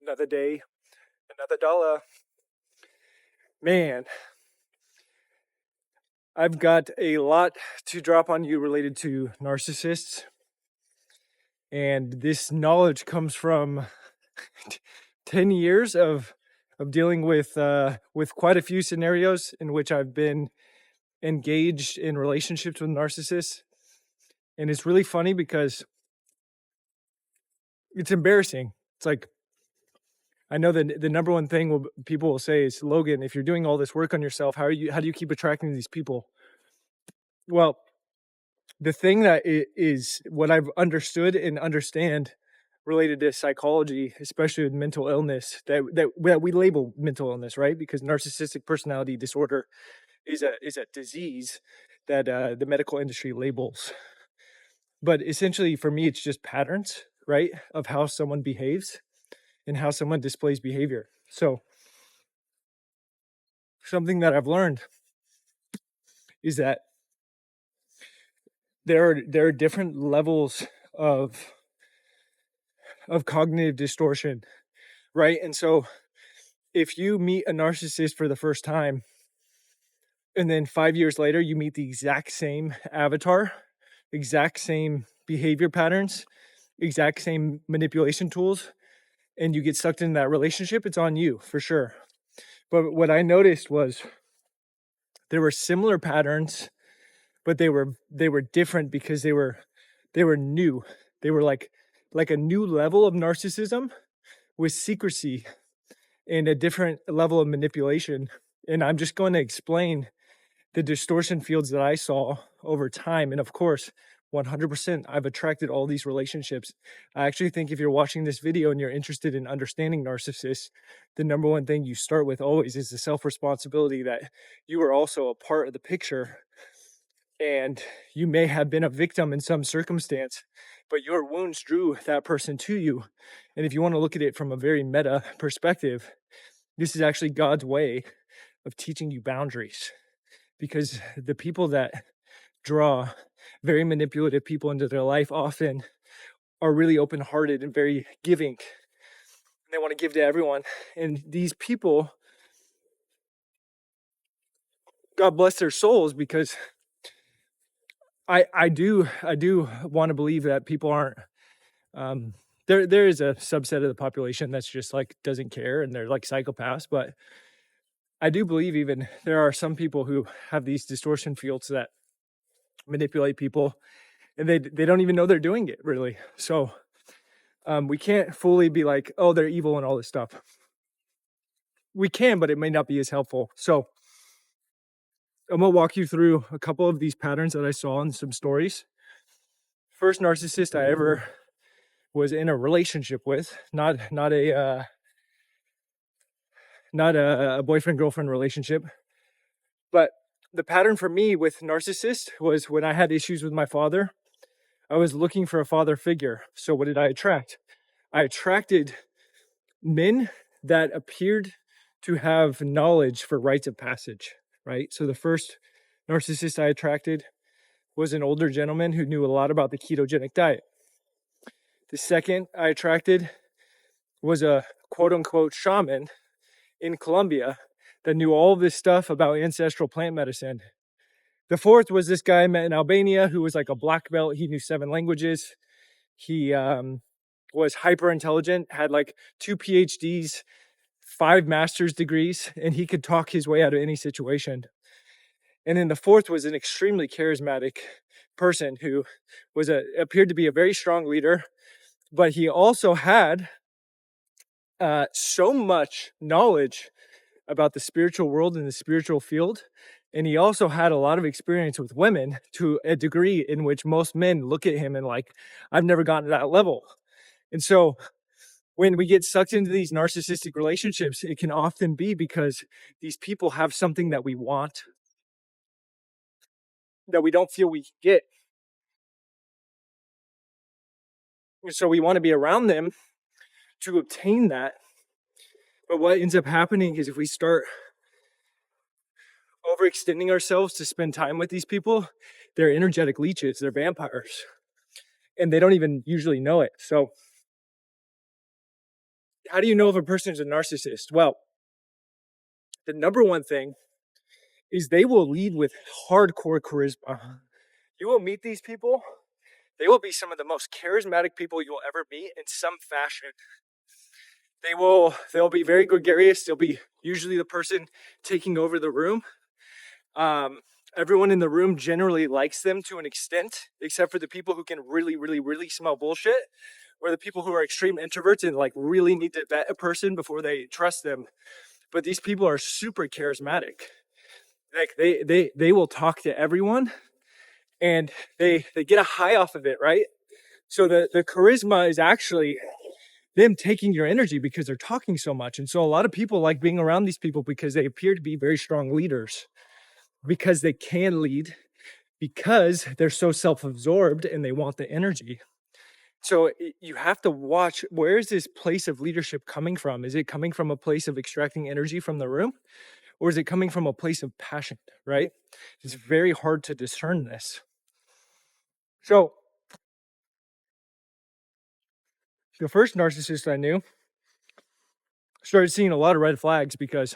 Another day, another dollar. Man, I've got a lot to drop on you related to narcissists. And this knowledge comes from 10 years of dealing with quite a few scenarios in which I've been engaged in relationships with narcissists. And it's really funny because it's embarrassing. It's like, I know that the number one thing people will say is, Logan, if you're doing all this work on yourself, how do you keep attracting these people? Well, the thing that is what I've understood and understand related to psychology, especially with mental illness, that we label mental illness, right? Because narcissistic personality disorder is a disease that the medical industry labels. But essentially, for me, it's just patterns, right, of how someone behaves and how someone displays behavior. So something that I've learned is that there are different levels of cognitive distortion, right? And so if you meet a narcissist for the first time and then 5 years later you meet the exact same avatar, exact same behavior patterns, exact same manipulation tools, and you get sucked into that relationship, it's on you for sure. But what I noticed was there were similar patterns, but they were different because they were new. They were like a new level of narcissism with secrecy and a different level of manipulation. And I'm just going to explain the distortion fields that I saw over time. And of course, 100%, I've attracted all these relationships. I actually think if you're watching this video and you're interested in understanding narcissists, the number one thing you start with always is the self-responsibility that you are also a part of the picture. And you may have been a victim in some circumstance, but your wounds drew that person to you. And if you want to look at it from a very meta perspective, this is actually God's way of teaching you boundaries. Because the people that draw very manipulative people into their life often are really open-hearted and very giving. And they want to give to everyone. And these people, God bless their souls, because I do want to believe that people aren't there is a subset of the population that's just like doesn't care and they're like psychopaths, but I do believe even there are some people who have these distortion fields that manipulate people and they don't even know they're doing it really. So we can't fully be like, oh, they're evil and all this stuff. We can, but it may not be as helpful. So I'm gonna walk you through a couple of these patterns that I saw in some stories. First narcissist I ever was in a relationship with, not a boyfriend girlfriend relationship, but the pattern for me with narcissist was when I had issues with my father, I was looking for a father figure. So what did I attract? I attracted men that appeared to have knowledge for rites of passage, right? So the first narcissist I attracted was an older gentleman who knew a lot about the ketogenic diet. The second I attracted was a quote unquote shaman in Colombia that knew all this stuff about ancestral plant medicine. The fourth was this guy I met in Albania who was like a black belt. He knew 7 languages. He was hyper intelligent, had like 2 PhDs, 5 master's degrees, and he could talk his way out of any situation. And then the fourth was an extremely charismatic person who appeared to be a very strong leader, but he also had so much knowledge about the spiritual world and the spiritual field. And he also had a lot of experience with women to a degree in which most men look at him and like, I've never gotten to that level. And so when we get sucked into these narcissistic relationships, it can often be because these people have something that we want that we don't feel we can get. And so we want to be around them to obtain that. But what ends up happening is if we start overextending ourselves to spend time with these people, they're energetic leeches, they're vampires, and they don't even usually know it. So how do you know if a person is a narcissist? Well, the number one thing is they will lead with hardcore charisma. You will meet these people. They will be some of the most charismatic people you'll ever meet in some fashion. They'll be very gregarious. They'll be usually the person taking over the room. Everyone in the room generally likes them to an extent, except for the people who can really, really, really smell bullshit, or the people who are extreme introverts and like really need to vet a person before they trust them. But these people are super charismatic. Like they will talk to everyone, and they get a high off of it, right? So the charisma is actually them taking your energy because they're talking so much. And so a lot of people like being around these people because they appear to be very strong leaders, because they can lead, because they're so self-absorbed and they want the energy. So you have to watch, where is this place of leadership coming from? Is it coming from a place of extracting energy from the room? Or is it coming from a place of passion, right? It's very hard to discern this. So the first narcissist I knew started seeing a lot of red flags because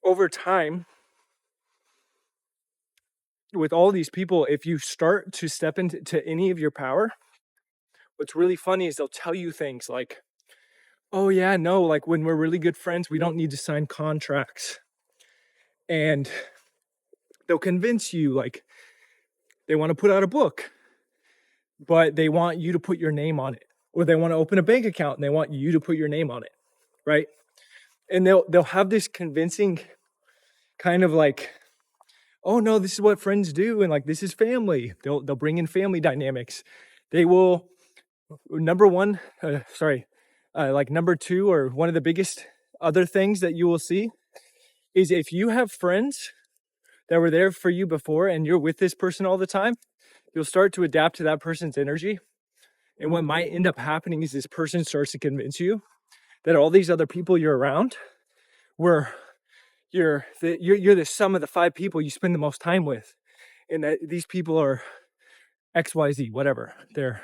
over time, with all these people, if you start to step into any of your power, what's really funny is they'll tell you things like, oh yeah, no, like when we're really good friends, we don't need to sign contracts. And they'll convince you, like, they want to put out a book, but they want you to put your name on it. Or they want to open a bank account and they want you to put your name on it, right? And they'll have this convincing kind of like, oh no, this is what friends do, and like this is family. They'll bring in family dynamics. They will, number two, or one of the biggest other things that you will see is if you have friends that were there for you before and you're with this person all the time, you'll start to adapt to that person's energy. And what might end up happening is this person starts to convince you that all these other people you're around were you're the sum of the 5 people you spend the most time with, and that these people are XYZ, whatever. They're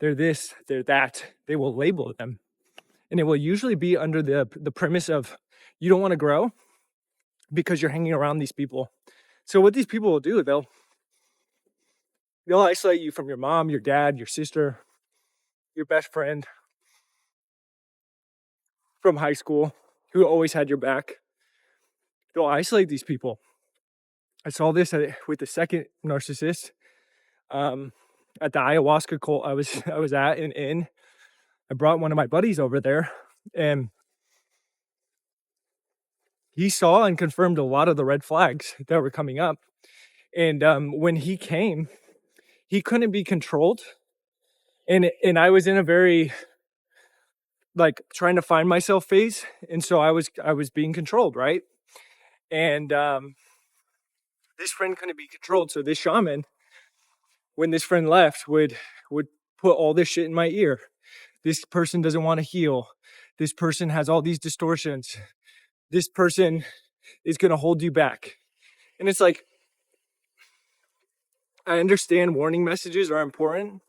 this, they're that. They will label them, and it will usually be under the premise of you don't want to grow because you're hanging around these people. So what these people will do, they'll isolate you from your mom, your dad, your sister, your best friend from high school who always had your back. They'll isolate these people. I saw this with the second narcissist at the ayahuasca cult I was at in. I brought one of my buddies over there, and he saw and confirmed a lot of the red flags that were coming up. And when he came, he couldn't be controlled, and I was in a very like trying to find myself phase, and so I was being controlled, right? And this friend couldn't be controlled, so this shaman, when this friend left, would put all this shit in my ear. This person doesn't want to heal. This person has all these distortions. This person is going to hold you back. And it's like, I understand warning messages are important,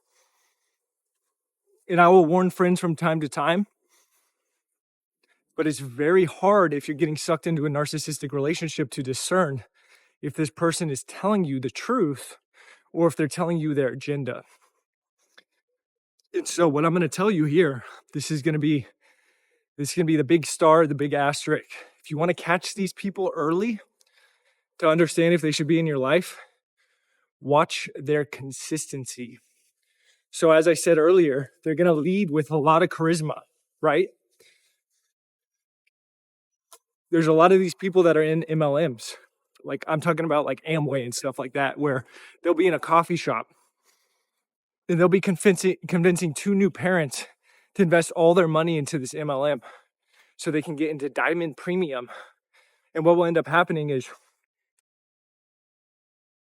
and I will warn friends from time to time, but it's very hard if you're getting sucked into a narcissistic relationship to discern if this person is telling you the truth or if they're telling you their agenda. And so what I'm going to tell you here, this is going to be the big star, the big asterisk. If you want to catch these people early to understand if they should be in your life, watch their consistency. So as I said earlier, they're going to lead with a lot of charisma, right? There's a lot of these people that are in MLMs. Like I'm talking about like Amway and stuff like that, where they'll be in a coffee shop and they'll be convincing 2 new parents to invest all their money into this MLM so they can get into diamond premium. And what will end up happening is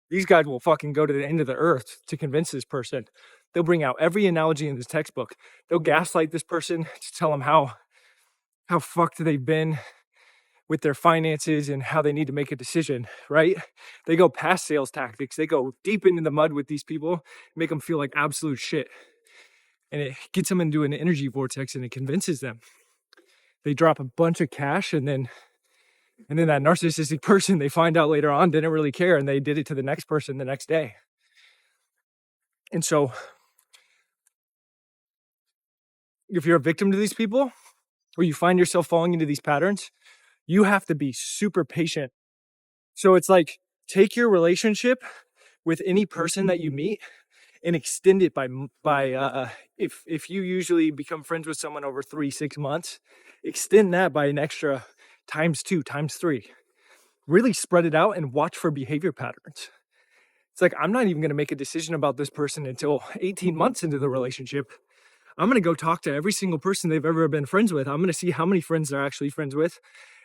these guys will fucking go to the end of the earth to convince this person. They'll bring out every analogy in this textbook. They'll gaslight this person to tell them how fucked they've been with their finances and how they need to make a decision, right? They go past sales tactics. They go deep into the mud with these people, make them feel like absolute shit. and it gets them into an energy vortex and it convinces them. They drop a bunch of cash, and then that narcissistic person, they find out later on, didn't really care, and they did it to the next person the next day. And so if you're a victim to these people, or you find yourself falling into these patterns, you have to be super patient. So it's like, take your relationship with any person that you meet and extend it by if you usually become friends with someone over 3-6 months, extend that by an extra ×2, ×3. Really spread it out and watch for behavior patterns. It's like, I'm not even going to make a decision about this person until 18 months into the relationship. I'm going to go talk to every single person they've ever been friends with. I'm going to see how many friends they're actually friends with.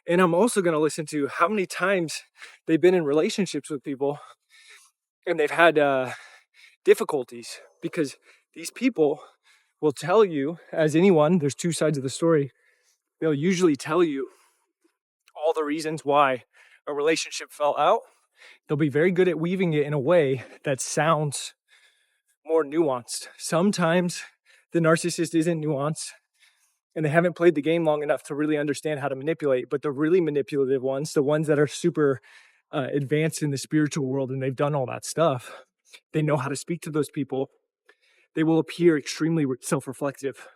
And I'm also going to listen to how many times they've been in relationships with people and they've had difficulties, because these people will tell you, as anyone, there's two sides of the story. They'll usually tell you all the reasons why a relationship fell out. They'll be very good at weaving it in a way that sounds more nuanced. Sometimes the narcissist isn't nuanced and they haven't played the game long enough to really understand how to manipulate. But the really manipulative ones, the ones that are super advanced in the spiritual world and they've done all that stuff, they know how to speak to those people. They will appear extremely self-reflective,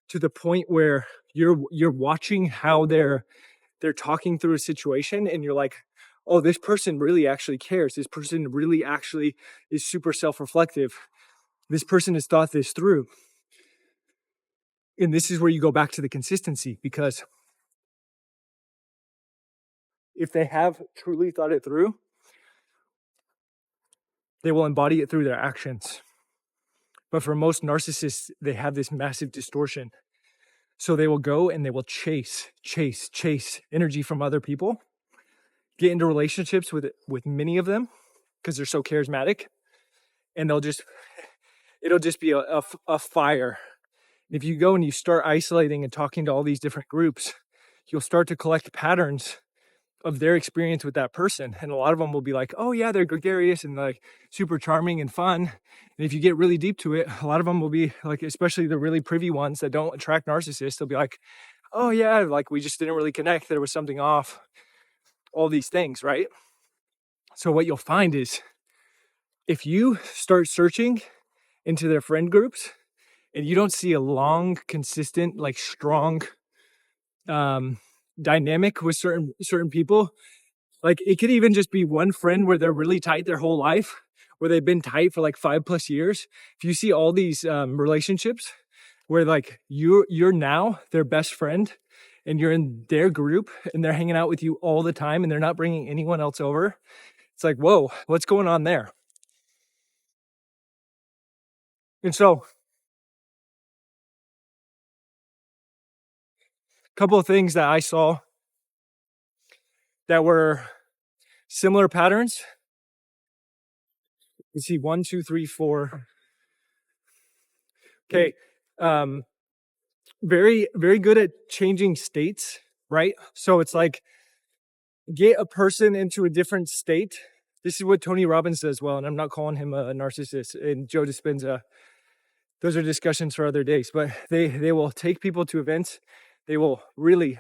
to the point where you're watching how they're talking through a situation and you're like, oh, this person really actually cares. This person really actually is super self-reflective. This person has thought this through. And this is where you go back to the consistency, because if they have truly thought it through, they will embody it through their actions. But for most narcissists, they have this massive distortion. So they will go and they will chase energy from other people, get into relationships with many of them because they're so charismatic, and it'll just be a fire. If you go and you start isolating and talking to all these different groups, you'll start to collect patterns of their experience with that person. And a lot of them will be like, oh yeah, they're gregarious and like super charming and fun. And if you get really deep to it, a lot of them will be like, especially the really privy ones that don't attract narcissists, they'll be like, oh yeah, like we just didn't really connect. There was something off. All these things, right? So what you'll find is, if you start searching into their friend groups and you don't see a long, consistent, like strong dynamic with certain people, like it could even just be one friend where they're really tight their whole life, where they've been tight for like 5+ years. If you see all these relationships where like you're now their best friend and you're in their group and they're hanging out with you all the time and they're not bringing anyone else over, it's like, whoa, what's going on there? And so a couple of things that I saw that were similar patterns. You see 1, 2, 3, 4. Okay. Very, very good at changing states, right? So it's like, get a person into a different state. This is what Tony Robbins does well, and I'm not calling him a narcissist. And Joe Dispenza, those are discussions for other days. But they will take people to events. They will really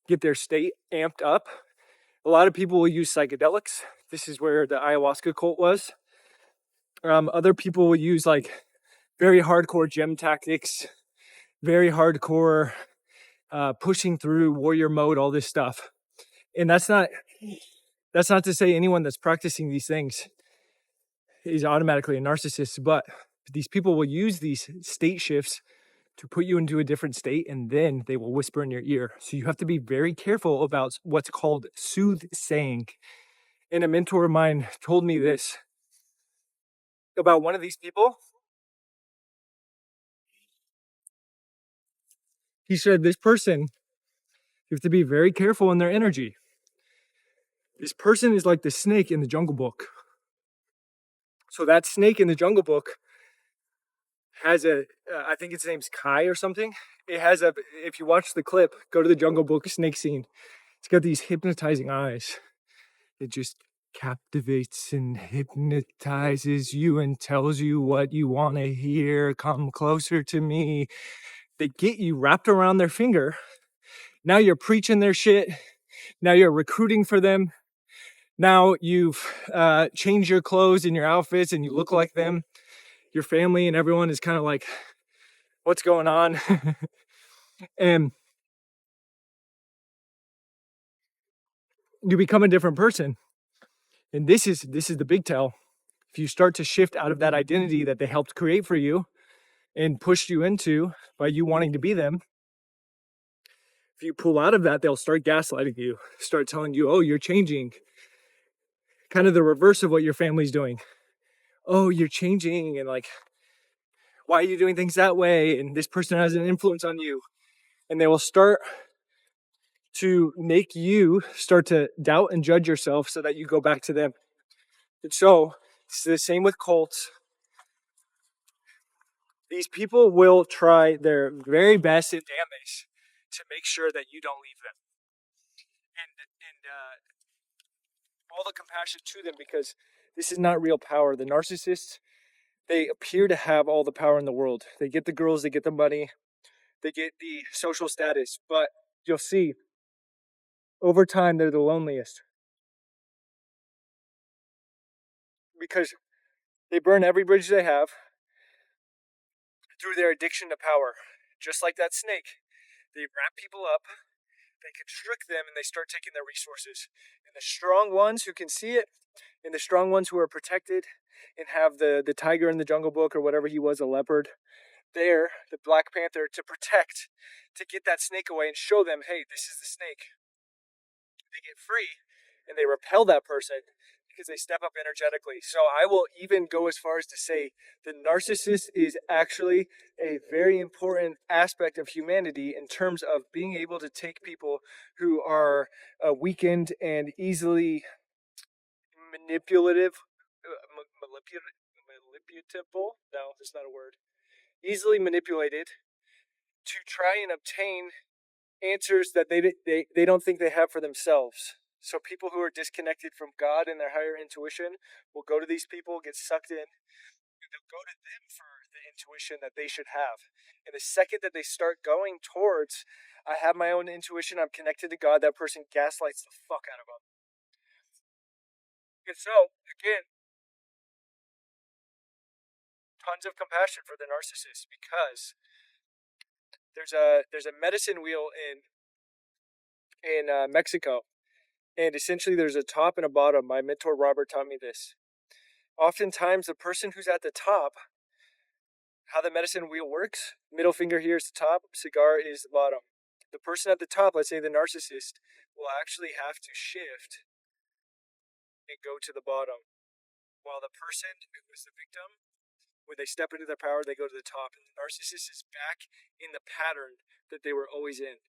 get their state amped up. A lot of people will use psychedelics. This is where the ayahuasca cult was. Other people will use like very hardcore gem tactics, very hardcore pushing through warrior mode, all this stuff. And that's not to say anyone that's practicing these things is automatically a narcissist, but these people will use these state shifts to put you into a different state, and then they will whisper in your ear. So you have to be very careful about what's called soothsaying. And a mentor of mine told me this about one of these people. He said, this person, you have to be very careful in their energy. This person is like the snake in the Jungle Book. So that snake in the Jungle Book has I think its name's Kai or something. It has if you watch the clip, go to the Jungle Book snake scene. It's got these hypnotizing eyes. It just captivates and hypnotizes you and tells you what you want to hear. Come closer to me. They get you wrapped around their finger. Now you're preaching their shit. Now you're recruiting for them. Now you've changed your clothes and your outfits and you look like them. Your family and everyone is kind of like, what's going on? And you become a different person. And this is the big tell. If you start to shift out of that identity that they helped create for you and pushed you into by you wanting to be them, if you pull out of that, they'll start gaslighting you, start telling you, oh, you're changing. Kind of the reverse of what your family's doing. Oh, you're changing, and like, why are you doing things that way? And this person has an influence on you. And they will start to make you start to doubt and judge yourself so that you go back to them. And so it's the same with cults. These people will try their very best and damnedest to make sure that you don't leave them. And all the compassion to them, because this is not real power. The narcissists, they appear to have all the power in the world. They get the girls, they get the money, they get the social status, but you'll see over time they're the loneliest because they burn every bridge they have through their addiction to power. Just like that snake, they wrap people up, they constrict them, and they start taking their resources. And the strong ones who can see it, and the strong ones who are protected and have the tiger in the Jungle Book or whatever he was, a leopard, there, the Black Panther, to protect, to get that snake away and show them, hey, this is the snake. They get free and they repel that person because they step up energetically. So I will even go as far as to say the narcissist is actually a very important aspect of humanity in terms of being able to take people who are weakened and easily manipulative. Maniputable? No, that's not a word. Easily manipulated to try and obtain answers that they don't think they have for themselves. So people who are disconnected from God and their higher intuition will go to these people, get sucked in, and they'll go to them for the intuition that they should have. And the second that they start going towards, I have my own intuition, I'm connected to God, that person gaslights the fuck out of them. And so, again, tons of compassion for the narcissist, because there's a medicine wheel in Mexico. And essentially, there's a top and a bottom. My mentor Robert taught me this. Oftentimes, the person who's at the top, how the medicine wheel works, middle finger here is the top, cigar is the bottom. The person at the top, let's say the narcissist, will actually have to shift and go to the bottom. While the person who is the victim, when they step into their power, they go to the top. And the narcissist is back in the pattern that they were always in.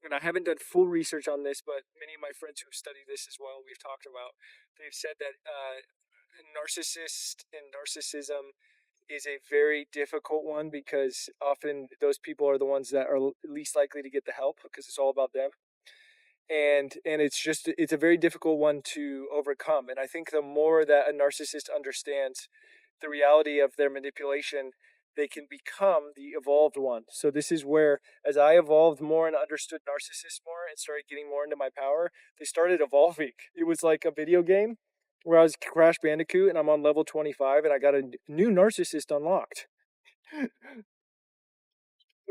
And I haven't done full research on this, but many of my friends who study this as well, we've talked about, they've said that narcissist and narcissism is a very difficult one, because often those people are the ones that are least likely to get the help because it's all about them. And it's a very difficult one to overcome. And I think the more that a narcissist understands the reality of their manipulation, they can become the evolved one. So this is where, as I evolved more and understood narcissists more and started getting more into my power, they started evolving. It was like a video game where I was Crash Bandicoot and I'm on level 25 and I got a new narcissist unlocked.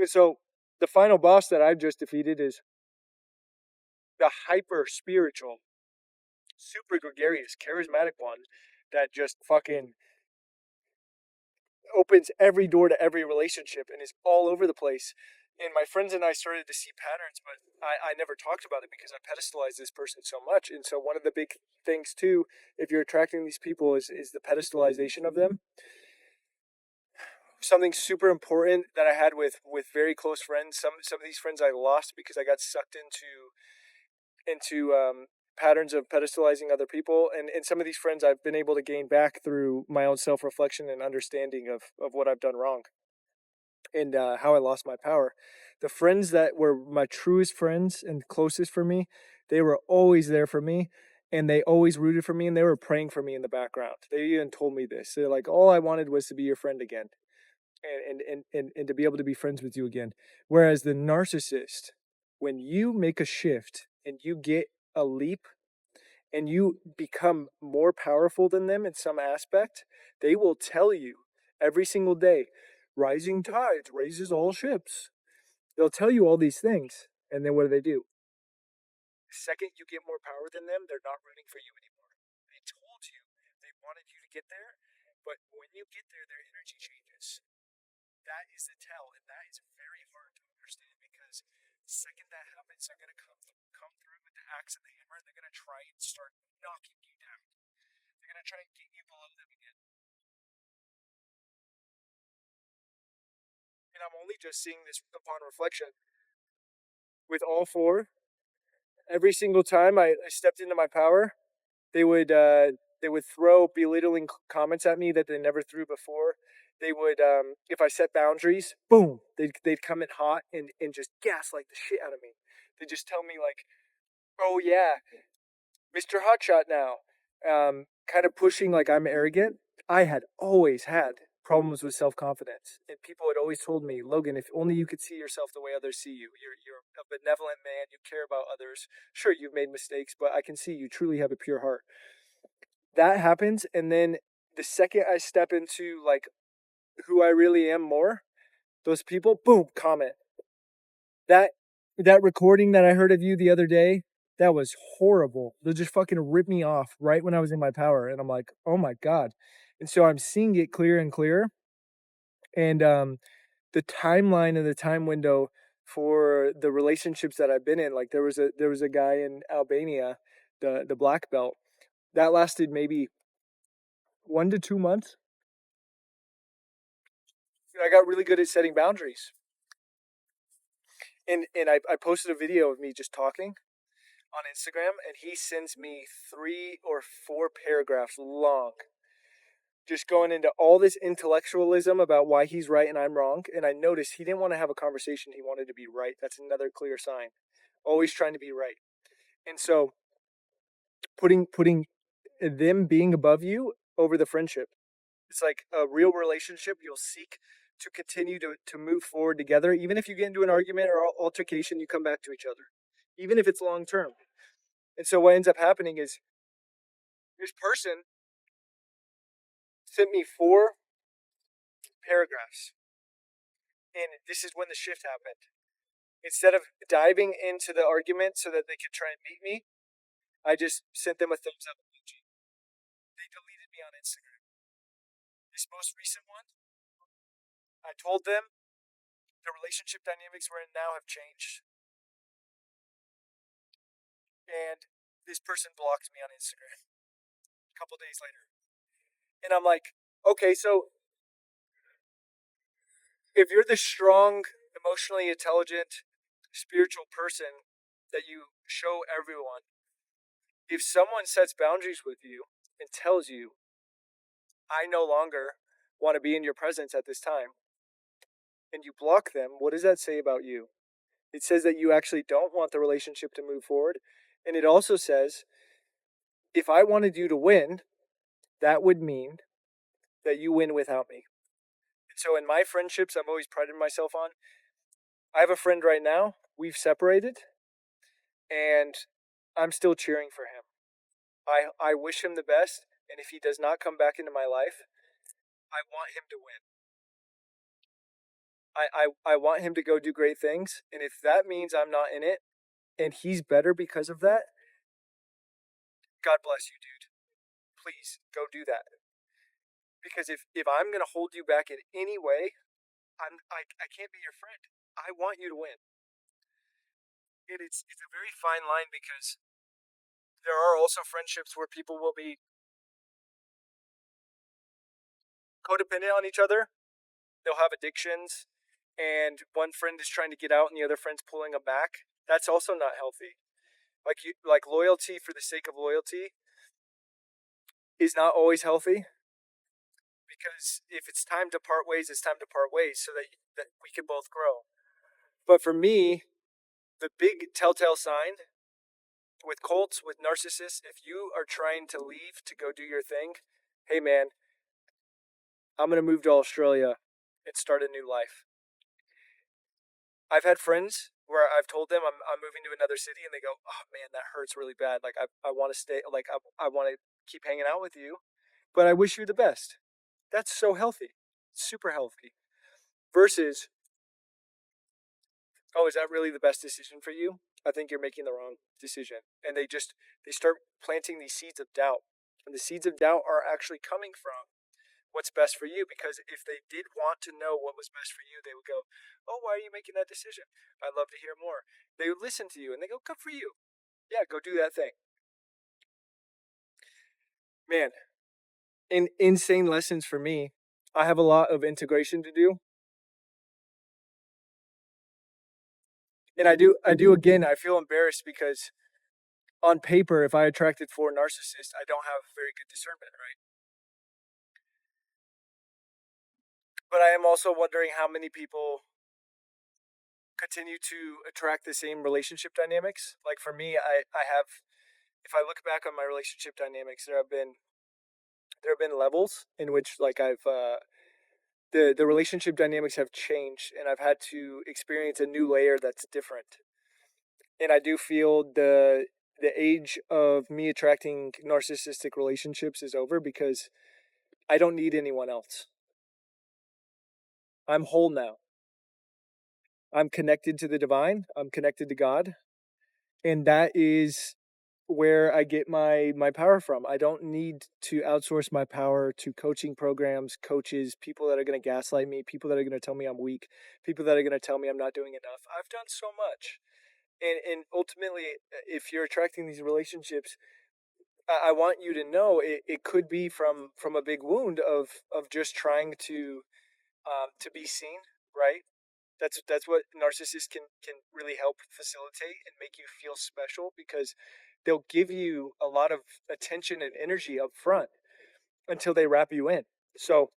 So the final boss that I've just defeated is the hyper spiritual, super gregarious, charismatic one that just fucking opens every door to every relationship and is all over the place. And my friends and I started to see patterns, but I never talked about it because I pedestalized this person so much. And so one of the big things too, if you're attracting these people, is the pedestalization of them. Something super important that I had with very close friends. Some of these friends I lost because I got sucked into patterns of pedestalizing other people, and some of these friends I've been able to gain back through my own self-reflection and understanding of what I've done wrong and how I lost my power. The friends that were my truest friends and closest for me, they were always there for me, and they always rooted for me, and they were praying for me in the background. They even told me this. They're like, all I wanted was to be your friend again, and to be able to be friends with you again. Whereas the narcissist, when you make a shift and you get a leap and you become more powerful than them in some aspect, they will tell you every single day, rising tides raises all ships. They'll tell you all these things, and then what do? The second you get more power than them, they're not rooting for you anymore. They told you they wanted you to get there, but when you get there, their energy changes. That is the tell, and that is very hard to understand because the second that happens, they're gonna come through with the axe and the hammer, and they're gonna try and start knocking you down. They're gonna try and get you below them again. And I'm only just seeing this upon reflection. With all four, every single time I stepped into my power, they would throw belittling comments at me that they never threw before. They would, if I set boundaries, boom, they'd come in hot and just gaslight the shit out of me. They just tell me like, oh yeah, Mr. Hotshot now, kind of pushing like I'm arrogant. I had always had problems with self confidence, and people had always told me, Logan, if only you could see yourself the way others see you. You're a benevolent man. You care about others. Sure, you've made mistakes, but I can see you truly have a pure heart. That happens, and then the second I step into like who I really am more, those people, boom, comment. That that recording that I heard of you the other day, that was horrible. They just fucking ripped me off right when I was in my power, and I'm like, oh my god. And so I'm seeing it clearer and clearer, and the timeline and the time window for the relationships that I've been in, like there was a guy in Albania, the black belt, that lasted maybe 1 to 2 months. I got really good at setting boundaries. And I posted a video of me just talking on Instagram, and he sends me 3 or 4 paragraphs long, just going into all this intellectualism about why he's right and I'm wrong. And I noticed he didn't want to have a conversation, he wanted to be right. That's another clear sign. Always trying to be right. And so putting them being above you over the friendship. It's like a real relationship. You'll seek to continue to move forward together. Even if you get into an argument or altercation, you come back to each other, even if it's long term. And so what ends up happening is this person sent me 4 paragraphs. And this is when the shift happened. Instead of diving into the argument so that they could try and meet me, I just sent them a thumbs up emoji. They deleted me on Instagram. This most recent one, I told them the relationship dynamics we're in now have changed. And this person blocked me on Instagram a couple days later. And I'm like, okay, so if you're the strong, emotionally intelligent, spiritual person that you show everyone, if someone sets boundaries with you and tells you, I no longer want to be in your presence at this time, and you block them, what does that say about you? It says that you actually don't want the relationship to move forward. And it also says, if I wanted you to win, that would mean that you win without me. And so in my friendships, I'm always prided myself on. I have a friend right now. We've separated, and I'm still cheering for him. I wish him the best, and if he does not come back into my life, I want him to win. I want him to go do great things, and if that means I'm not in it, and he's better because of that, God bless you, dude. Please go do that. Because if I'm gonna hold you back in any way, I can't be your friend. I want you to win. And it's a very fine line because there are also friendships where people will be codependent on each other. They'll have addictions, and one friend is trying to get out, and the other friend's pulling them back. That's also not healthy. Like loyalty for the sake of loyalty is not always healthy, because if it's time to part ways, it's time to part ways so that we can both grow. But for me, the big telltale sign with cults, with narcissists, if you are trying to leave to go do your thing, hey man, I'm going to move to Australia and start a new life. I've had friends where I've told them I'm moving to another city and they go, oh man, that hurts really bad. Like, I want to stay, like, I want to keep hanging out with you, but I wish you the best. That's so healthy, super healthy. Versus, oh, is that really the best decision for you? I think you're making the wrong decision. And they start planting these seeds of doubt. And the seeds of doubt are actually coming from what's best for you, because if they did want to know what was best for you, they would go, oh, why are you making that decision? I'd love to hear more. They would listen to you and they go, good for you. Yeah, go do that thing. Man, insane lessons for me. I have a lot of integration to do. And I do again, I feel embarrassed because on paper, if I attracted four narcissists, I don't have very good discernment, right? But I am also wondering how many people continue to attract the same relationship dynamics. Like for me, I have, if I look back on my relationship dynamics, there have been levels in which like the relationship dynamics have changed and I've had to experience a new layer that's different. And I do feel the age of me attracting narcissistic relationships is over because I don't need anyone else. I'm whole now. I'm connected to the divine. I'm connected to God, and that is where I get my power from. I don't need to outsource my power to coaching programs, coaches, people that are going to gaslight me, people that are going to tell me I'm weak, people that are going to tell me I'm not doing enough. I've done so much. And ultimately, if you're attracting these relationships, I want you to know it could be from a big wound of just trying to be seen, right? That's what narcissists can really help facilitate and make you feel special, because they'll give you a lot of attention and energy up front until they wrap you in. So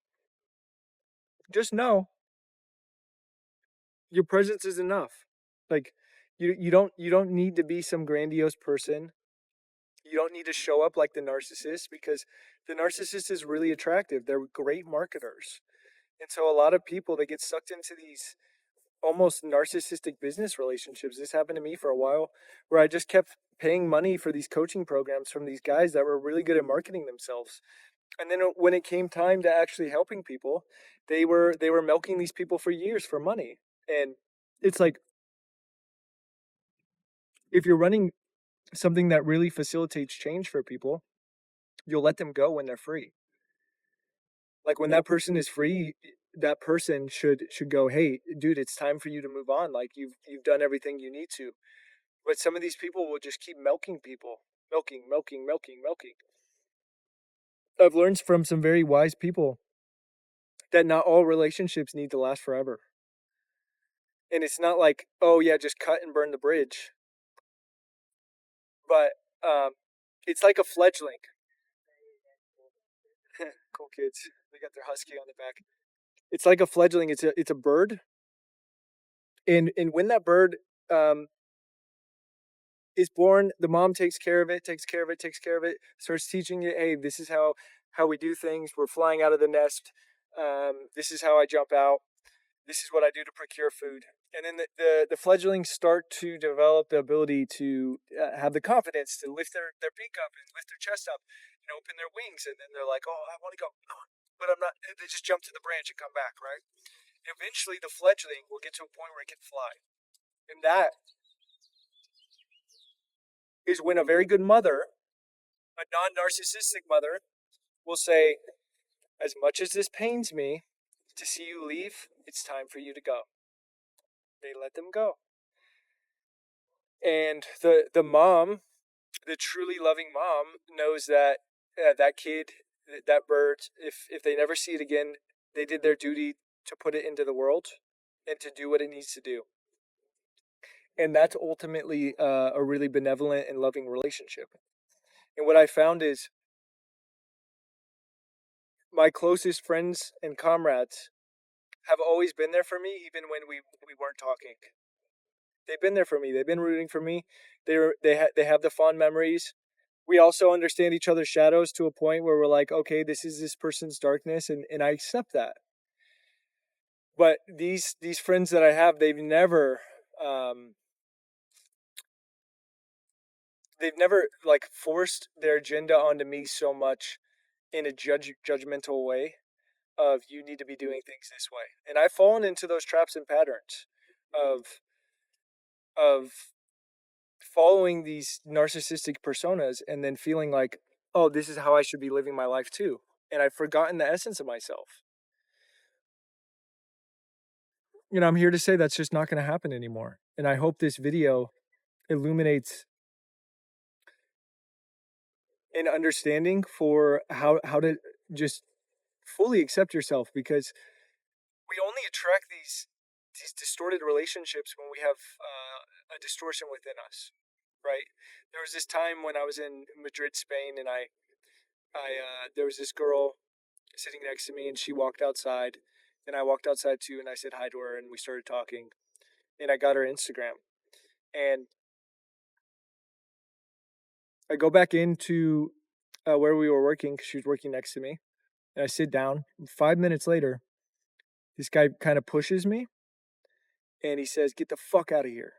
just know your presence is enough. Like you don't need to be some grandiose person. You don't need to show up like the narcissist, because the narcissist is really attractive. They're great marketers. And so a lot of people, they get sucked into these almost narcissistic business relationships. This happened to me for a while, where I just kept paying money for these coaching programs from these guys that were really good at marketing themselves. And then when it came time to actually helping people, they were milking these people for years for money. And it's like, if you're running something that really facilitates change for people, you'll let them go when they're free. Like when that person is free, that person should go, hey dude, it's time for you to move on. Like you've done everything you need to. But some of these people will just keep milking people, milking, milking, milking, milking. I've learned from some very wise people that not all relationships need to last forever. And it's not like, oh yeah, just cut and burn the bridge. But it's like a fledgling. Cool kids. They got their husky on the back. It's like a fledgling. It's a bird, and when that bird um, is born, the mom takes care of it, takes care of it, takes care of it, starts teaching it, hey, this is how we do things. We're flying out of the nest. This is how I jump out. This is what I do to procure food. And then the fledglings start to develop the ability to have the confidence to lift their beak up and lift their chest up and open their wings. And then they're like, oh, I want to go. But I'm not. They just jump to the branch and come back, right? Eventually, the fledgling will get to a point where it can fly. And that is when a very good mother, a non narcissistic mother, will say, as much as this pains me to see you leave, it's time for you to go. They let them go. And the mom, the truly loving mom, knows that that kid, that bird, if they never see it again, they did their duty to put it into the world and to do what it needs to do. And that's ultimately a really benevolent and loving relationship. And what I found is my closest friends and comrades have always been there for me, even when we weren't talking. They've been there for me. They've been rooting for me. They have the fond memories. We also understand each other's shadows to a point where we're like, okay, this is this person's darkness, and I accept that. But these friends that I have, um, they've never like forced their agenda onto me so much in a judgmental way of you need to be doing things this way. And I've fallen into those traps and patterns of of following these narcissistic personas and then feeling like, oh, this is how I should be living my life too. And I've forgotten the essence of myself. I'm here to say that's just not going to happen anymore. And I hope this video illuminates an understanding for how to just fully accept yourself, because we only attract these distorted relationships when we have a distortion within us, right? There was this time when I was in Madrid, Spain, and I there was this girl sitting next to me, and she walked outside, and I walked outside too, and I said hi to her, and we started talking, and I got her Instagram, and I go back into where we were working because she was working next to me, and I sit down. 5 minutes later, this guy kind of pushes me, and he says, "Get the fuck out of here."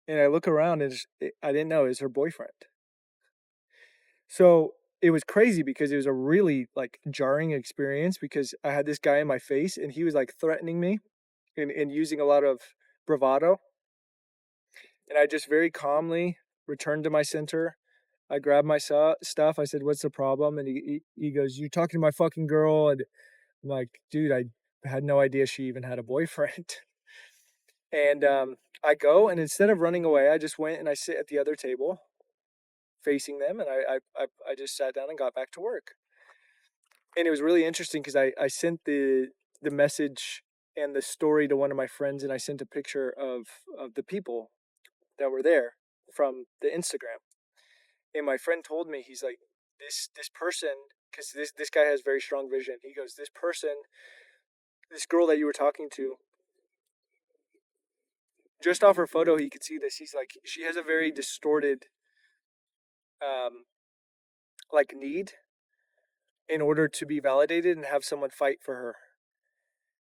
And I look around, and I didn't know it was her boyfriend. So it was crazy because it was a really like jarring experience, because I had this guy in my face, and he was like threatening me and using a lot of bravado. And I just very calmly returned to my center. I grabbed my stuff. I said, "What's the problem?" And he goes, "You're talking to my fucking girl." And I'm like, "Dude, I had no idea she even had a boyfriend." And I go, and instead of running away, I just went and I sit at the other table facing them, and I just sat down and got back to work. And it was really interesting because I sent the message and the story to one of my friends, and I sent a picture of the people that were there from the Instagram. And my friend told me, he's like, this person, because this guy has very strong vision. He goes, this person, this girl that you were talking to, just off her photo, he could see this. He's like, she has a very distorted um like need in order to be validated and have someone fight for her.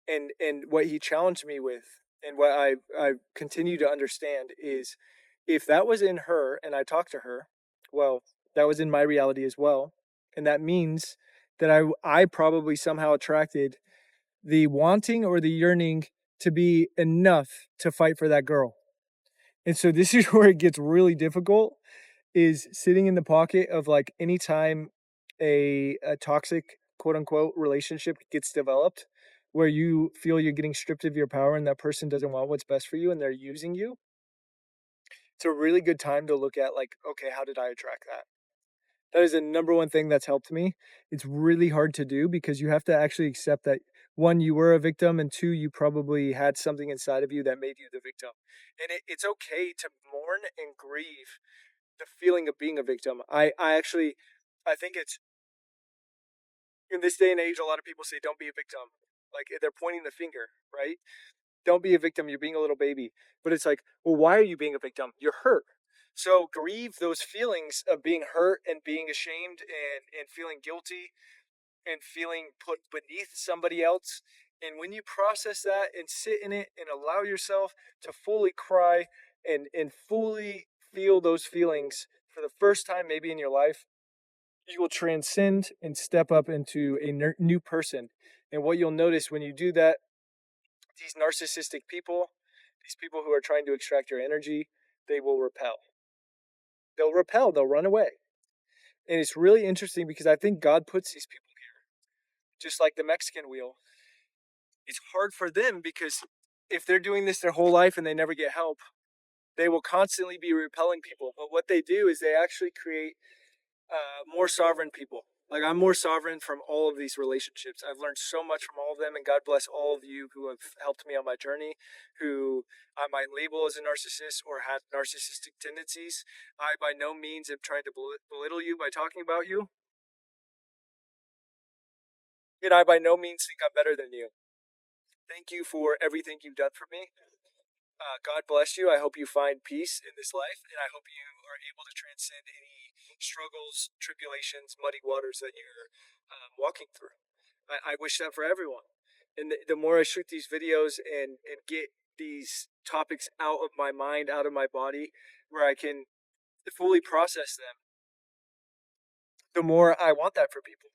And what he challenged me with, and what I continue to understand, is if that was in her and I talked to her, well, that was in my reality as well. And that means that I probably somehow attracted the wanting or the yearning to be enough to fight for that girl. And so this is where it gets really difficult, is sitting in the pocket of like anytime a toxic quote unquote relationship gets developed, where you feel you're getting stripped of your power and that person doesn't want what's best for you and they're using you. It's a really good time to look at like, okay, how did I attract that? That is the number one thing that's helped me. It's really hard to do because you have to actually accept that, one, you were a victim, and two, you probably had something inside of you that made you the victim. And it's okay to mourn and grieve the feeling of being a victim. I think it's, in this day and age, a lot of people say don't be a victim. Like they're pointing the finger, right? Don't be a victim. You're being a little baby. But it's like, well, why are you being a victim? You're hurt. So grieve those feelings of being hurt and being ashamed and feeling guilty and feeling put beneath somebody else. And when you process that and sit in it and allow yourself to fully cry and fully feel those feelings for the first time maybe in your life, you will transcend and step up into a new person. And what you'll notice when you do that, these narcissistic people, these people who are trying to extract your energy, they will repel. They'll repel, they'll run away. And it's really interesting because I think God puts these people here, just like the Mexican wheel. It's hard for them because if they're doing this their whole life and they never get help, they will constantly be repelling people. But what they do is they actually create more sovereign people. Like I'm more sovereign from all of these relationships. I've learned so much from all of them, and God bless all of you who have helped me on my journey, who I might label as a narcissist or have narcissistic tendencies. I by no means am trying to belittle you by talking about you, and I by no means think I'm better than you. Thank you for everything you've done for me. God bless you. I hope you find peace in this life, and I hope you are able to transcend any struggles, tribulations, muddy waters that you're walking through. I wish that for everyone. And the more I shoot these videos and get these topics out of my mind, out of my body, where I can fully process them, the more I want that for people.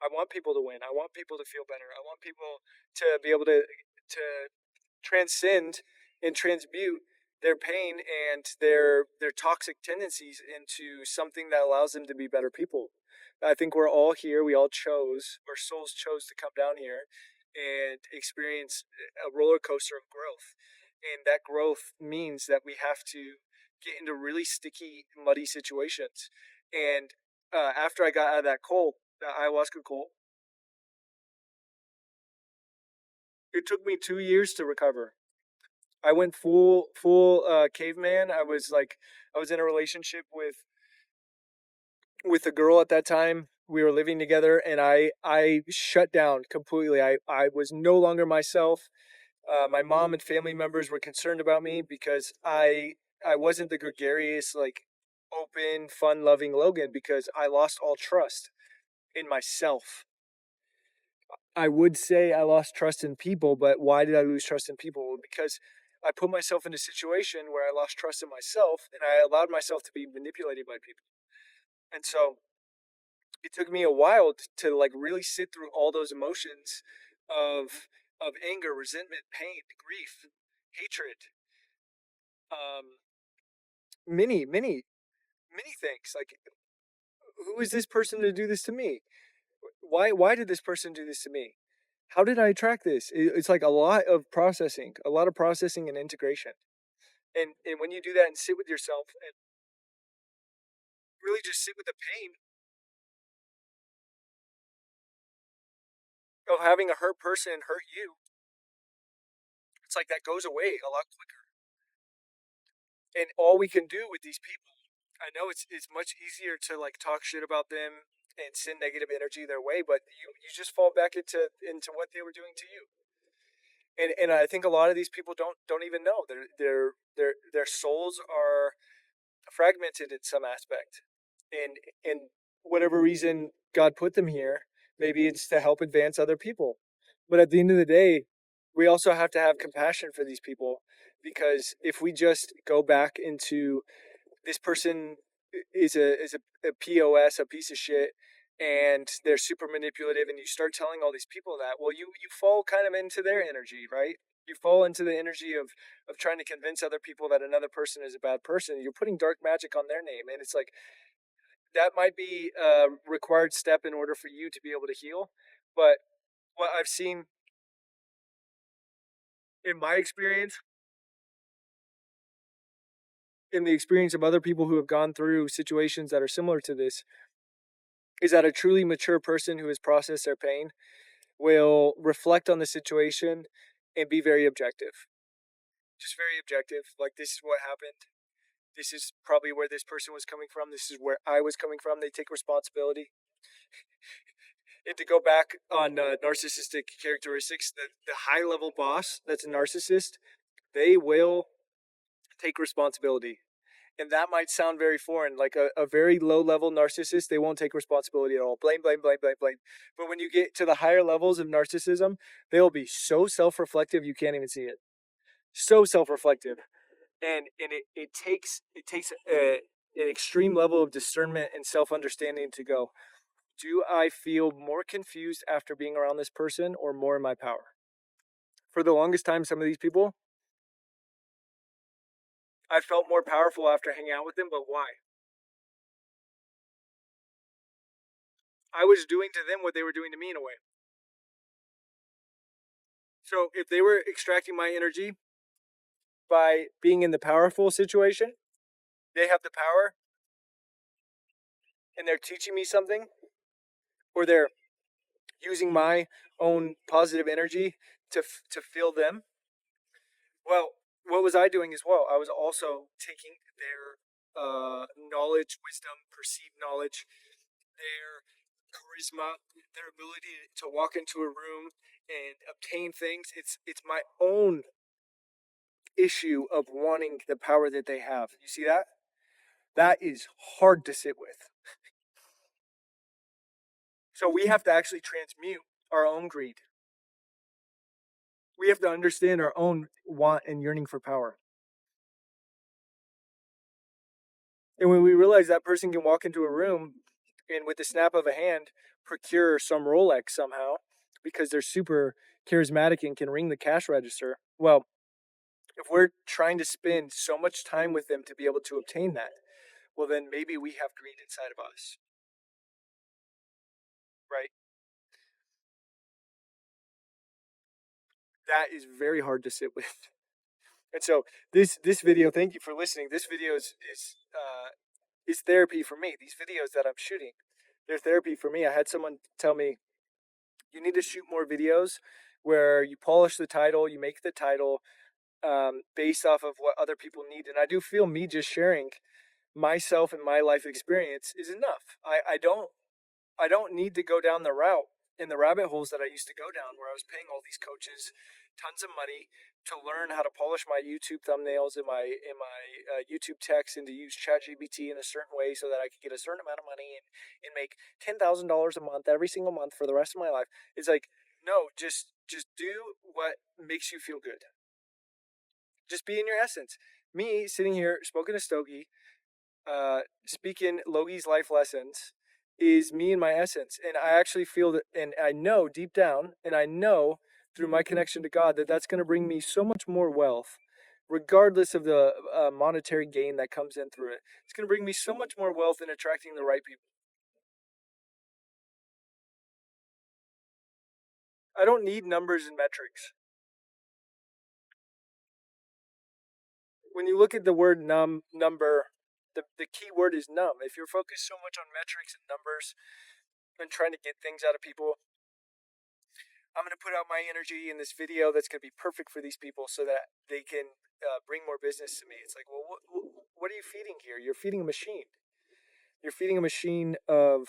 I want people to win. I want people to feel better. I want people to be able to transcend and transmute their pain and their toxic tendencies into something that allows them to be better people. I think we're all here. We all chose, our souls chose to come down here and experience a roller coaster of growth. And that growth means that we have to get into really sticky, muddy situations. And after I got out of that cold, the ayahuasca cold, it took me 2 years to recover. I went full caveman. I was in a relationship with a girl at that time. We were living together, and I shut down completely. I was no longer myself. My mom and family members were concerned about me because I wasn't the gregarious, like open, fun loving Logan, because I lost all trust in myself. I would say I lost trust in people, but why did I lose trust in people? Well, because I put myself in a situation where I lost trust in myself and I allowed myself to be manipulated by people. And so it took me a while to like really sit through all those emotions of anger, resentment, pain, grief, hatred, um, many things. Like, who is this person to do this to me? Why did this person do this to me? How did I attract this? It's like a lot of processing and integration. And when you do that and sit with yourself and really just sit with the pain of having a hurt person hurt you, it's like that goes away a lot quicker. And all we can do with these people, I know it's much easier to like talk shit about them and send negative energy their way, but you just fall back into what they were doing to you. And I think a lot of these people don't even know their souls are fragmented in some aspect, and whatever reason God put them here, maybe it's to help advance other people. But at the end of the day, we also have to have compassion for these people, because if we just go back into this person is a POS, a piece of shit, and they're super manipulative, and you start telling all these people that, well, you fall kind of into their energy, right? You fall into the energy of trying to convince other people that another person is a bad person. You're putting dark magic on their name, and it's like that might be a required step in order for you to be able to heal. But what I've seen in my experience, in the experience of other people who have gone through situations that are similar to this, is that a truly mature person who has processed their pain will reflect on the situation and be very objective. Just very objective. Like, this is what happened. This is probably where this person was coming from. This is where I was coming from. They take responsibility. And to go back on narcissistic characteristics, the high level boss that's a narcissist, they will take responsibility. And that might sound very foreign. Like a very low level narcissist, they won't take responsibility at all. Blame, blame, blame, blame, blame. But when you get to the higher levels of narcissism, they'll be so self reflective you can't even see it. So self reflective. And it takes an extreme level of discernment and self understanding to go, do I feel more confused after being around this person or more in my power? For the longest time, some of these people, I felt more powerful after hanging out with them, but why? I was doing to them what they were doing to me in a way. So if they were extracting my energy by being in the powerful situation, they have the power and they're teaching me something, or they're using my own positive energy to feel them. Well, what was I doing as well? I was also taking their knowledge, wisdom, perceived knowledge, their charisma, their ability to walk into a room and obtain things. It's my own issue of wanting the power that they have. You see that? That is hard to sit with. So we have to actually transmute our own greed. We have to understand our own want and yearning for power. And when we realize that person can walk into a room and with the snap of a hand procure some Rolex somehow because they're super charismatic and can ring the cash register. Well, if we're trying to spend so much time with them to be able to obtain that, well, then maybe we have greed inside of us, right? That is very hard to sit with. And so this video, thank you for listening. This video is therapy for me. These videos that I'm shooting, they're therapy for me. I had someone tell me, you need to shoot more videos where you polish the title, you make the title based off of what other people need. And I do feel me just sharing myself and my life experience is enough. I don't need to go down the route in the rabbit holes that I used to go down where I was paying all these coaches tons of money to learn how to polish my YouTube thumbnails and my YouTube text and to use ChatGPT in a certain way so that I could get a certain amount of money and make $10,000 a month every single month for the rest of my life. It's like, no, just do what makes you feel good. Just be in your essence. Me sitting here, spoken to Stogie, speaking Logi's life lessons is me in my essence. And I actually feel that, and I know deep down, and I know through my connection to God that that's going to bring me so much more wealth, regardless of the monetary gain that comes in through it. It's going to bring me so much more wealth in attracting the right people. I don't need numbers and metrics. When you look at the word number, the key word is numb. If you're focused so much on metrics and numbers and trying to get things out of people, I'm going to put out my energy in this video that's going to be perfect for these people so that they can bring more business to me. It's like, well, what are you feeding here? You're feeding a machine. You're feeding a machine of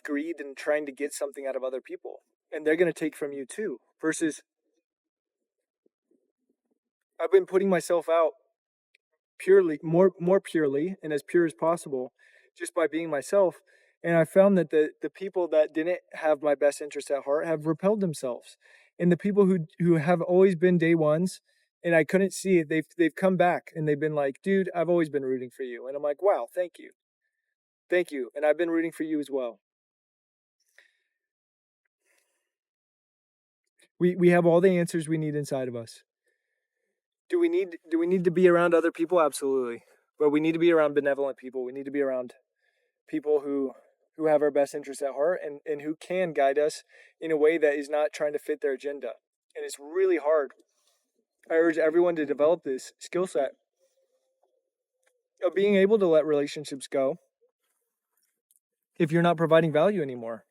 greed and trying to get something out of other people. And they're going to take from you too. Versus, I've been putting myself out purely, more purely and as pure as possible just by being myself. And I found that the people that didn't have my best interest at heart have repelled themselves. And the people who have always been day ones and I couldn't see it, they've come back and they've been like, dude, I've always been rooting for you. And I'm like, wow, thank you. Thank you. And I've been rooting for you as well. We have all the answers we need inside of us. Do we need to be around other people? Absolutely. But we need to be around benevolent people. We need to be around people who have our best interests at heart and who can guide us in a way that is not trying to fit their agenda. And it's really hard. I urge everyone to develop this skill set of being able to let relationships go if you're not providing value anymore.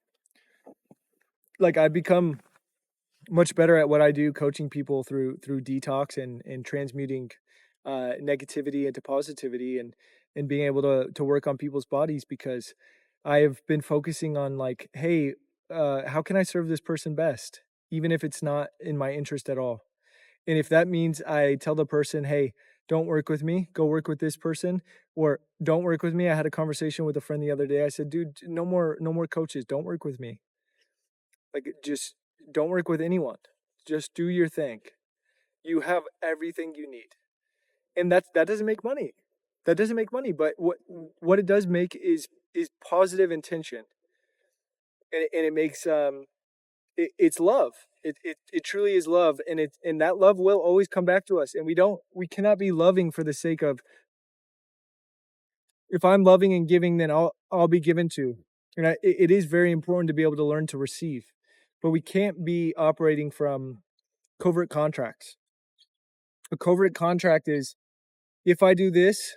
Like I've become much better at what I do, coaching people through detox and transmuting negativity into positivity and being able to work on people's bodies because I have been focusing on like, hey, how can I serve this person best, even if it's not in my interest at all? And if that means I tell the person, hey, don't work with me, go work with this person, or don't work with me. I had a conversation with a friend the other day. I said, dude, no more coaches. Don't work with me. Like, just don't work with anyone. Just do your thing. You have everything you need. And that doesn't make money. That doesn't make money. But what it does make is positive intention. And it makes it's love. It truly is love. And that love will always come back to us. And we cannot be loving for the sake of, if I'm loving and giving, then I'll be given to. And it is very important to be able to learn to receive. But we can't be operating from covert contracts. A covert contract is, if I do this,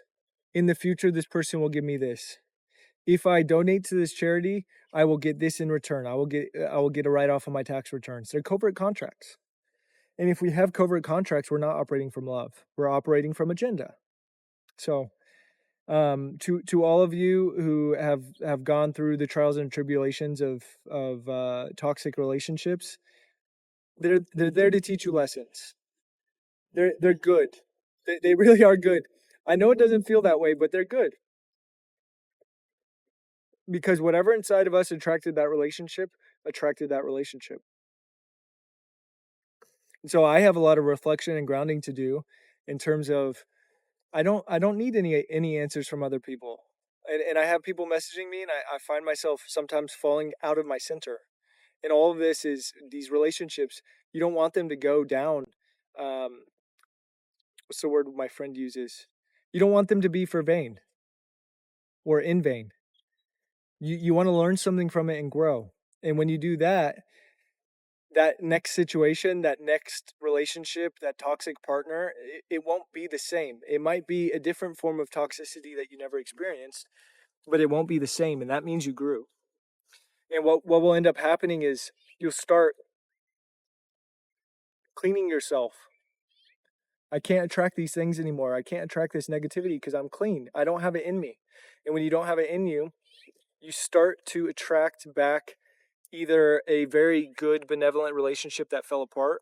in the future, this person will give me this. If I donate to this charity, I will get this in return. I will get a write-off on my tax returns. They're covert contracts. And if we have covert contracts, we're not operating from love. We're operating from agenda. So to all of you who have gone through the trials and tribulations of toxic relationships, they're there to teach you lessons. They're good. They really are good. I know it doesn't feel that way, but they're good because whatever inside of us attracted that relationship. And so I have a lot of reflection and grounding to do in terms of I don't need any answers from other people. And I have people messaging me and I find myself sometimes falling out of my center. And all of this is these relationships, you don't want them to go down. What's the word my friend uses? You don't want them to be for vain or in vain. You want to learn something from it and grow. And when you do that, that next situation, that next relationship, that toxic partner, it won't be the same. It might be a different form of toxicity that you never experienced, but it won't be the same. And that means you grew. And what will end up happening is you'll start cleaning yourself. I can't attract these things anymore. I can't attract this negativity because I'm clean. I don't have it in me. And when you don't have it in you, you start to attract back either a very good, benevolent relationship that fell apart,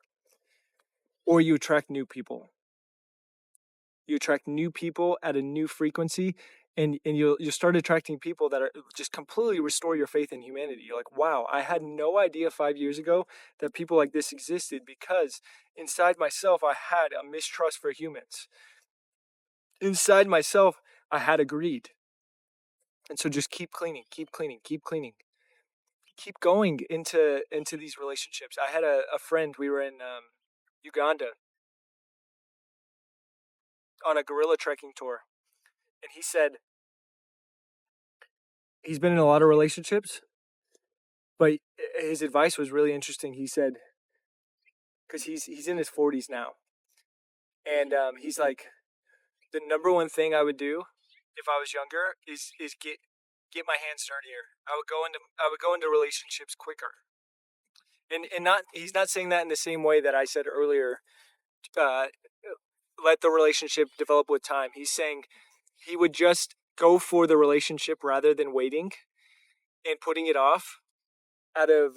or you attract new people. You attract new people at a new frequency, and you'll start attracting people that are just completely restore your faith in humanity. You're like, wow, I had no idea 5 years ago that people like this existed, because inside myself I had a mistrust for humans. Inside myself I had a greed. And so just keep cleaning, keep cleaning, keep cleaning. Keep going into these relationships. I had a friend, we were in Uganda on a gorilla trekking tour, and he said he's been in a lot of relationships, but his advice was really interesting. He said, because he's in his 40s now, and he's like, the number one thing I would do if I was younger is get my hands dirtier. I would go into relationships quicker, and not he's not saying that in the same way that I said earlier. Uh, let the relationship develop with time. He's saying he would just go for the relationship rather than waiting and putting it off out of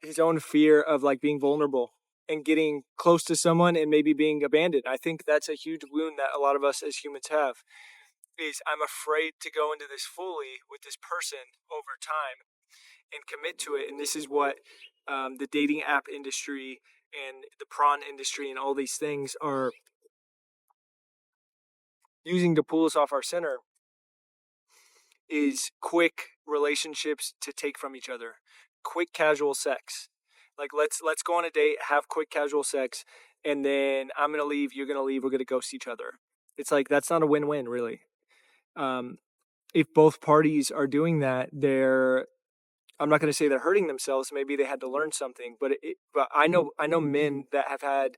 his own fear of like being vulnerable and getting close to someone and maybe being abandoned. I think that's a huge wound that a lot of us as humans have. Is I'm afraid to go into this fully with this person over time and commit to it. And this is what the dating app industry and the prawn industry and all these things are using to pull us off our center, is quick relationships to take from each other, quick casual sex. Like let's go on a date, have quick casual sex, and then I'm gonna leave, you're gonna leave, we're gonna ghost each other. It's like that's not a win-win, really. Um, if both parties are doing that, I'm not going to say they're hurting themselves. Maybe they had to learn something, but I know men that have had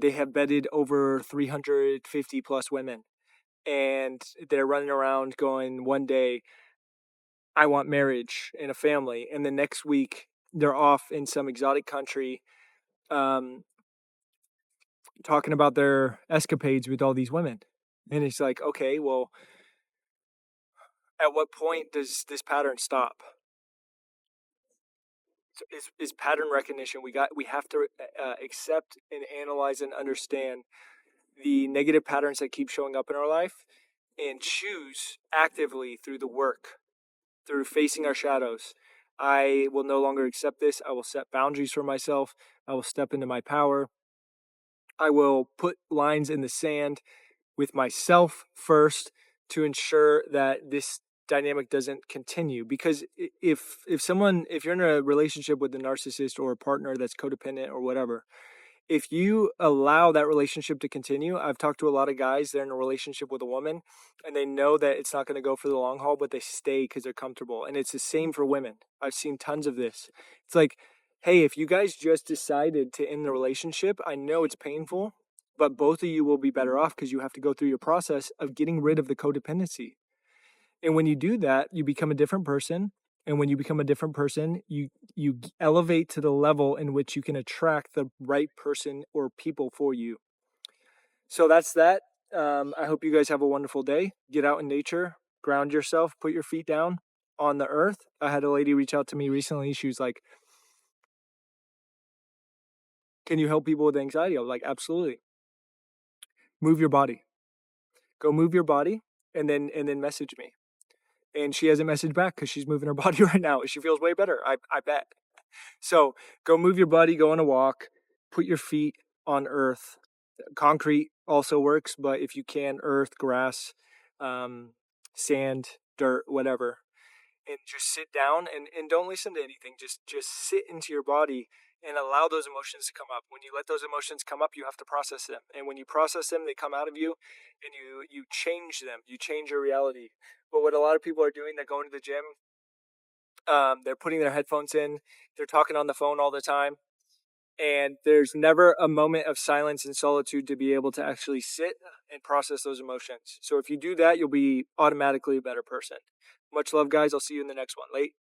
they have bedded over 350 plus women, and they're running around going, one day I want marriage and a family, and the next week they're off in some exotic country, um, talking about their escapades with all these women. And it's like, okay, well, at what point does this pattern stop? Is pattern recognition. We have to accept and analyze and understand the negative patterns that keep showing up in our life, and choose actively through the work, through facing our shadows. I will no longer accept this. I will set boundaries for myself. I will step into my power. I will put lines in the sand with myself first to ensure that this dynamic doesn't continue. Because if you're in a relationship with a narcissist or a partner that's codependent or whatever, if you allow that relationship to continue, I've talked to a lot of guys, they're in a relationship with a woman and they know that it's not going to go for the long haul, but they stay because they're comfortable. And it's the same for women. I've seen tons of this. It's like, hey, if you guys just decided to end the relationship, I know it's painful, but both of you will be better off because you have to go through your process of getting rid of the codependency. And when you do that, you become a different person. And when you become a different person, you elevate to the level in which you can attract the right person or people for you. So that's that. I hope you guys have a wonderful day. Get out in nature, ground yourself, put your feet down on the earth. I had a lady reach out to me recently. She was like, Can you help people with anxiety? I'm like, absolutely. Move your body. Go move your body, and then message me. And she hasn't messaged back because she's moving her body right now. She feels way better. I bet. So go move your body. Go on a walk. Put your feet on earth. Concrete also works, but if you can, earth, grass, um, sand, dirt, whatever, and just sit down and don't listen to anything. Just sit into your body and allow those emotions to come up. When you let those emotions come up, you have to process them. And when you process them, they come out of you and you change them. You change your reality. But what a lot of people are doing, they're going to the gym, they're putting their headphones in, they're talking on the phone all the time, and there's never a moment of silence and solitude to be able to actually sit and process those emotions. So if you do that, you'll be automatically a better person. Much love, guys. I'll see you in the next one. Late.